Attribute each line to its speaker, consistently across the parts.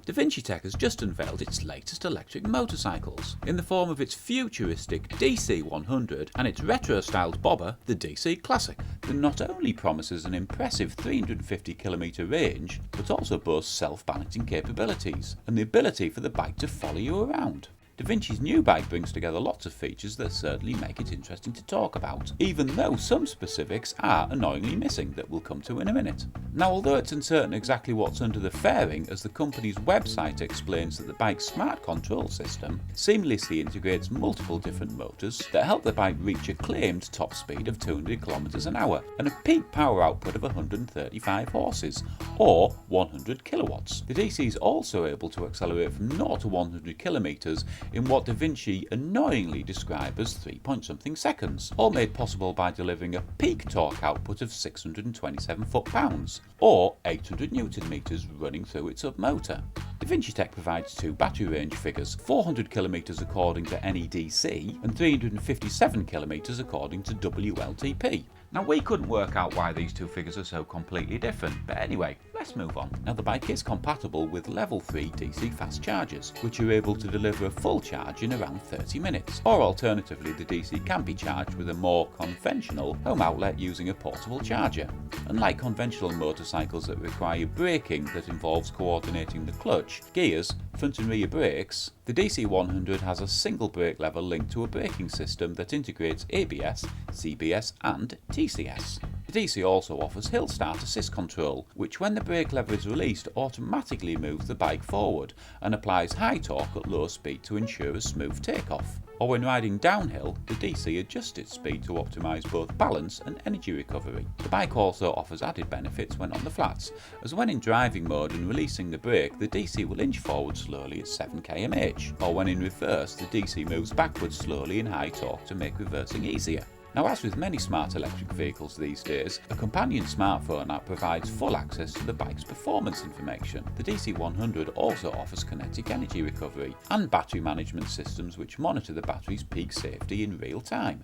Speaker 1: Davinci Tech has just unveiled its latest electric motorcycles, in the form of its futuristic DC100 and its retro-styled bobber, the DC Classic, that not only promises an impressive 350km range, but also boasts self-balancing capabilities, and the ability for the bike to follow you around. Davinci's new bike brings together lots of features that certainly make it interesting to talk about, even though some specifics are annoyingly missing that we'll come to in a minute. Now, although it's uncertain exactly what's under the fairing, as the company's website explains that the bike's smart control system seamlessly integrates multiple different motors that help the bike reach a claimed top speed of 200km an hour and a peak power output of 135 horses, or 100 kilowatts. The DC is also able to accelerate from 0 to 100km in what Davinci annoyingly describe as 3-point-something seconds, all made possible by delivering a peak torque output of 627 foot-pounds, or 800 newton meters running through its hub motor. Davinci Tech provides two battery range figures, 400km according to NEDC and 357km according to WLTP. Now, we couldn't work out why these two figures are so completely different, but anyway, let's move on. Now, the bike is compatible with level 3 DC fast chargers, which are able to deliver a full charge in around 30 minutes, or alternatively the DC can be charged with a more conventional home outlet using a portable charger. Unlike conventional motorcycles that require braking that involves coordinating the clutch, gears, front and rear brakes, the DC100 has a single brake lever linked to a braking system that integrates ABS, CBS and TCS. The DC also offers hill start assist control, which when the brake lever is released automatically moves the bike forward and applies high torque at low speed to ensure a smooth takeoff. Or when riding downhill, the DC adjusts its speed to optimise both balance and energy recovery. The bike also offers added benefits when on the flats, as when in driving mode and releasing the brake, the DC will inch forward slowly at 7 km/h, or when in reverse, the DC moves backwards slowly in high torque to make reversing easier. Now, as with many smart electric vehicles these days, a companion smartphone app provides full access to the bike's performance information. The DC100 also offers kinetic energy recovery and battery management systems which monitor the battery's peak safety in real time.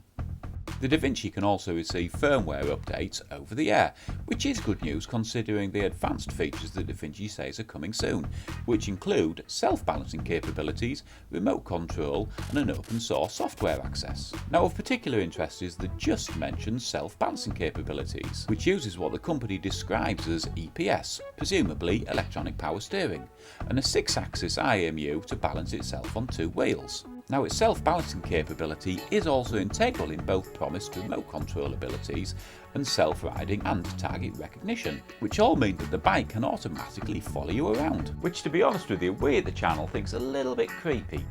Speaker 1: The Davinci can also receive firmware updates over the air, which is good news considering the advanced features that Davinci says are coming soon, which include self-balancing capabilities, remote control and an open source software access. Now, of particular interest is the just mentioned self-balancing capabilities, which uses what the company describes as EPS, presumably electronic power steering, and a 6-axis IMU to balance itself on 2 wheels. Now, its self-balancing capability is also integral in both promised remote control abilities and self-riding and target recognition, which all mean that the bike can automatically follow you around, which, to be honest with you, we at the channel think's a little bit creepy.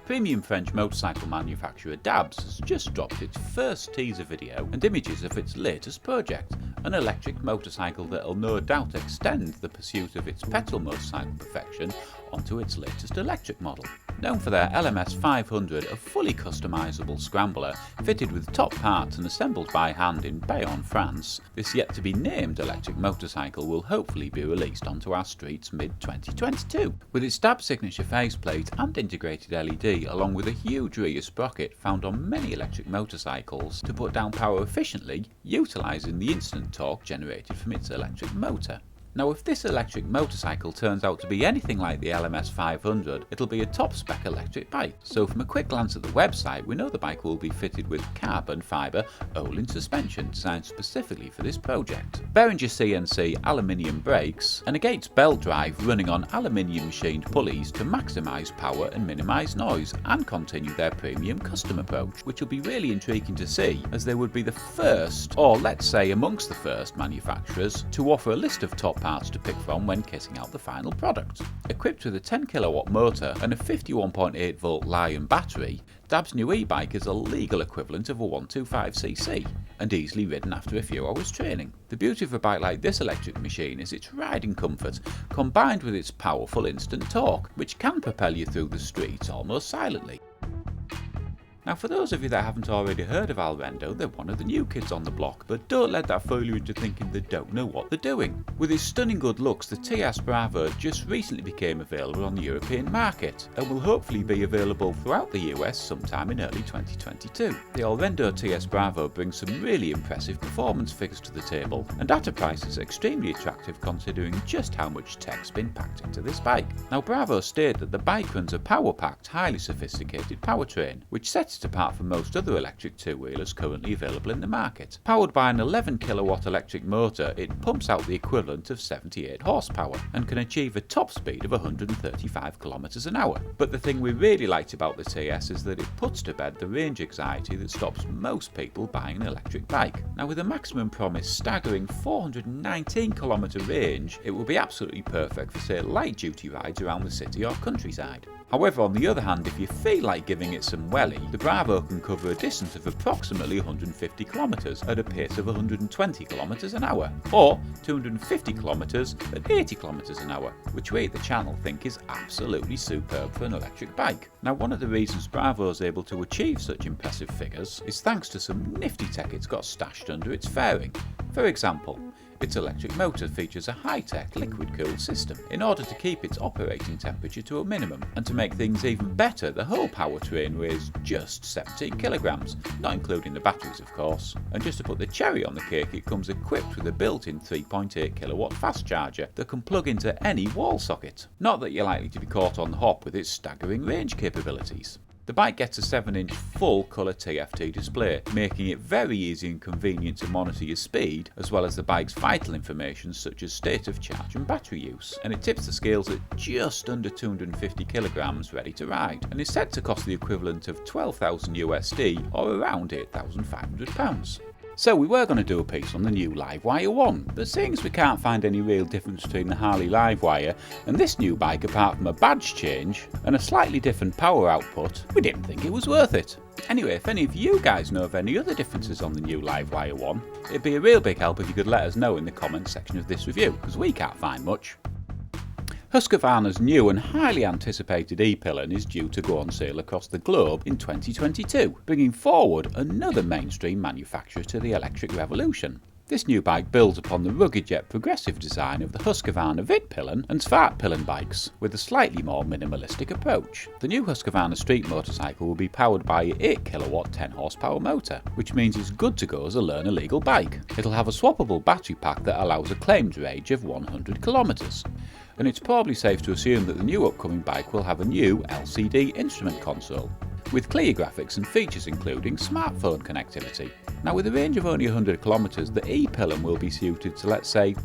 Speaker 1: Premium French motorcycle manufacturer Dabs has just dropped its first teaser video and images of its latest project, an electric motorcycle that'll no doubt extend the pursuit of its petrol motorcycle perfection onto its latest electric model. Known for their LMS 500, a fully customisable scrambler fitted with top parts and assembled by hand in Bayonne, France, this yet to be named electric motorcycle will hopefully be released onto our streets mid-2022. With its Dabs signature faceplate and integrated LED, along with a huge rear sprocket found on many electric motorcycles to put down power efficiently, utilising the instant torque generated from its electric motor. Now, if this electric motorcycle turns out to be anything like the LMS 500, it'll be a top-spec electric bike. So from a quick glance at the website, we know the bike will be fitted with carbon fibre Olin suspension designed specifically for this project, Behringer CNC aluminium brakes, and a Gates belt drive running on aluminium machined pulleys to maximise power and minimise noise, and continue their premium custom approach, which will be really intriguing to see, as they would be the first, or let's say amongst the first manufacturers, to offer a list of top parts to pick from when kitting out the final product. Equipped with a 10kW motor and a 51.8V Li-ion battery, Dab's new e-bike is a legal equivalent of a 125cc and easily ridden after a few hours training. The beauty of a bike like this electric machine is its riding comfort, combined with its powerful instant torque, which can propel you through the streets almost silently. Now for those of you that haven't already heard of Alrendo, they're one of the new kids on the block, but don't let that fool you into thinking they don't know what they're doing. With its stunning good looks, the TS Bravo just recently became available on the European market, and will hopefully be available throughout the US sometime in early 2022. The Alrendo TS Bravo brings some really impressive performance figures to the table, and at a price that's extremely attractive considering just how much tech's been packed into this bike. Now Bravo state that the bike runs a power-packed, highly sophisticated powertrain, which sets it apart from most other electric two-wheelers currently available in the market. Powered by an 11 kilowatt electric motor, it pumps out the equivalent of 78 horsepower and can achieve a top speed of 135 kilometers an hour. But the thing we really liked about the TS is that it puts to bed the range anxiety that stops most people buying an electric bike. Now with a maximum promised staggering 419 kilometer range, it will be absolutely perfect for say light duty rides around the city or countryside. However, on the other hand, if you feel like giving it some welly, the Bravo can cover a distance of approximately 150 kilometers at a pace of 120 kilometers an hour, or 250 kilometers at 80 kilometers an hour, which we at the channel think is absolutely superb for an electric bike. Now one of the reasons Bravo is able to achieve such impressive figures is thanks to some nifty tech it's got stashed under its fairing. For example, its electric motor features a high-tech liquid-cooled system in order to keep its operating temperature to a minimum, and to make things even better, the whole powertrain weighs just 17 kilograms, not including the batteries of course. And just to put the cherry on the cake, it comes equipped with a built-in 3.8 kilowatt fast charger that can plug into any wall socket. Not that you're likely to be caught on the hop with its staggering range capabilities. The bike gets a 7-inch full-colour TFT display, making it very easy and convenient to monitor your speed, as well as the bike's vital information such as state of charge and battery use. And it tips the scales at just under 250 kilograms ready to ride, and is set to cost the equivalent of 12,000 USD or around £8,500. So we were going to do a piece on the new Livewire One, but seeing as we can't find any real difference between the Harley Livewire and this new bike apart from a badge change and a slightly different power output, we didn't think it was worth it. Anyway, if any of you guys know of any other differences on the new Livewire One, it'd be a real big help if you could let us know in the comments section of this review, because we can't find much. Husqvarna's new and highly anticipated E-Pilen is due to go on sale across the globe in 2022, bringing forward another mainstream manufacturer to the electric revolution. This new bike builds upon the rugged yet progressive design of the Husqvarna Pilen and Pilen bikes, with a slightly more minimalistic approach. The new Husqvarna street motorcycle will be powered by an 8 kilowatt 10 horsepower motor, which means it's good to go as a learner legal bike. It'll have a swappable battery pack that allows a claimed range of 100 kilometers. And it's probably safe to assume that the new upcoming bike will have a new LCD instrument console, with clear graphics and features including smartphone connectivity. Now with a range of only 100 kilometers, the E-Pilen will be suited to, let's say,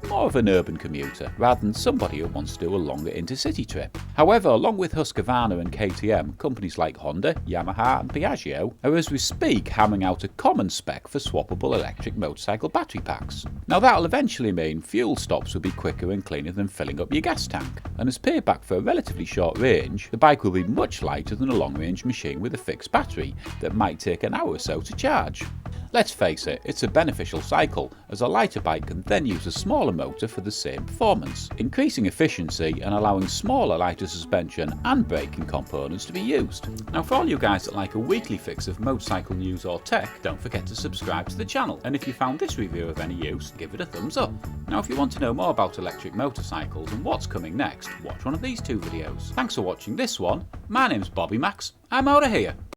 Speaker 1: more of an urban commuter, rather than somebody who wants to do a longer intercity trip. However, along with Husqvarna and KTM, companies like Honda, Yamaha and Piaggio are as we speak hammering out a common spec for swappable electric motorcycle battery packs. Now that'll eventually mean fuel stops will be quicker and cleaner than filling up your gas tank, and as payback for a relatively short range, the bike will be much lighter than a long-range machine with a fixed battery that might take an hour or so to charge. Let's face it, it's a beneficial cycle, as a lighter bike can then use a smaller motor for the same performance, increasing efficiency and allowing smaller, lighter suspension and braking components to be used. Now for all you guys that like a weekly fix of motorcycle news or tech, don't forget to subscribe to the channel, and if you found this review of any use, give it a thumbs up. Now if you want to know more about electric motorcycles and what's coming next, watch one of these two videos. Thanks for watching this one, my name's Bobby Max, I'm out of here.